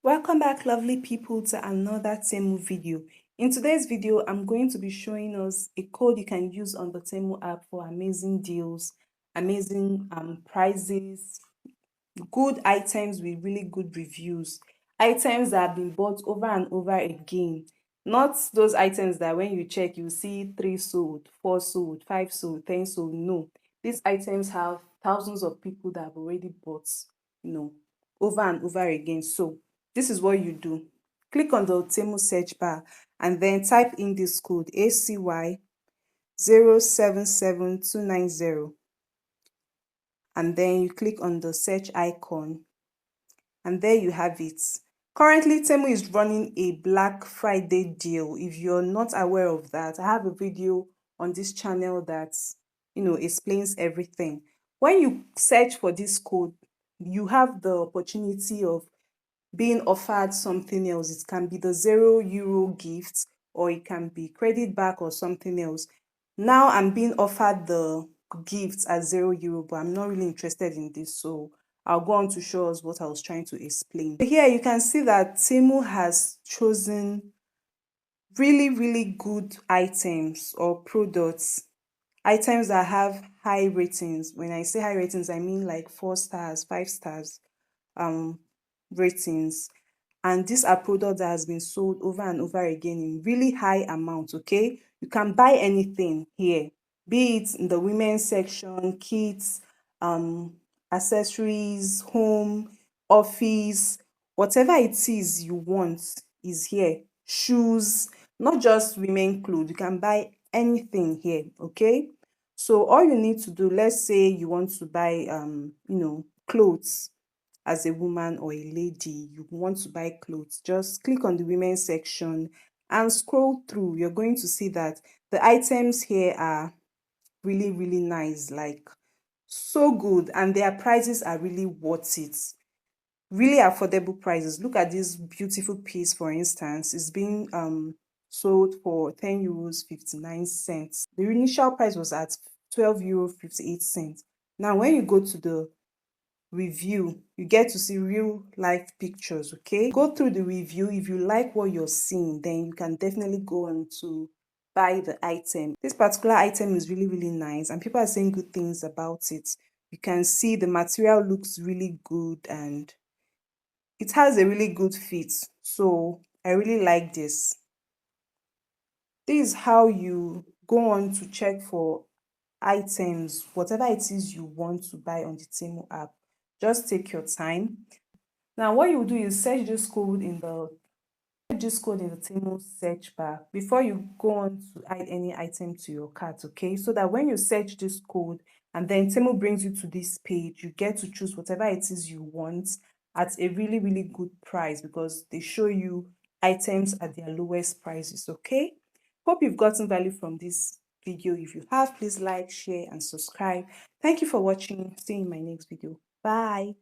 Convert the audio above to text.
Welcome back, lovely people, to another Temu video. In today's video, I'm going to be showing us a code you can use on the Temu app for amazing deals, amazing prices, good items with really good reviews, items that have been bought over and over again. Not those items that when you check, you see 3 sold, 4 sold, 5 sold, 10 sold. No, these items have thousands of people that have already bought, you know, over and over again. So this is what you do. Click on the Temu search bar and then type in this code ACY 077290, and then you click on the search icon, and there you have it. Currently, Temu is running a Black Friday deal. If you're not aware of that, I have a video on this channel that explains everything. When you search for this code, you have the opportunity of being offered something else. It can be the €0 gift, or it can be credit back or something else. Now I'm being offered the gifts at €0, but I'm not really interested in this, so I'll go on to show us what I was trying to explain. Here you can see that Temu has chosen really good items or products, items that have high ratings. When I say high ratings, I mean like 4 stars, 5 stars ratings. And these are products that has been sold over and over again in really high amounts. Okay, you can buy anything here, be it in the women's section, kids, accessories, home, office, whatever it is you want is here. Shoes, not just women clothes, you can buy anything here. Okay, so all you need to do, let's say you want to buy clothes. As a woman or a lady, you want to buy clothes, just click on the women's section and scroll through. You're going to see that the items here are really nice, like so good, and their prices are really worth it. Really affordable prices. Look at this beautiful piece, for instance. It's being sold for €10 59 cents. The initial price was at €12 58 cents. Now when you go to the review, you get to see real life pictures. Okay, go through the review. If you like what you're seeing, then you can definitely go on to buy the item. This particular item is really nice, and people are saying good things about it. You can see the material looks really good and it has a really good fit, so I really like this. This is how you go on to check for items, whatever it is you want to buy on the Temu app. Just take your time. Now what you do is search this code in the Temu search bar before you go on to add any item to your cart. Okay, so that when you search this code and then Temu brings you to this page, you get to choose whatever it is you want at a really good price, because they show you items at their lowest prices. Okay, hope you've gotten value from this video. If you have, please like, share and subscribe. Thank you for watching. See you in my next video. Bye.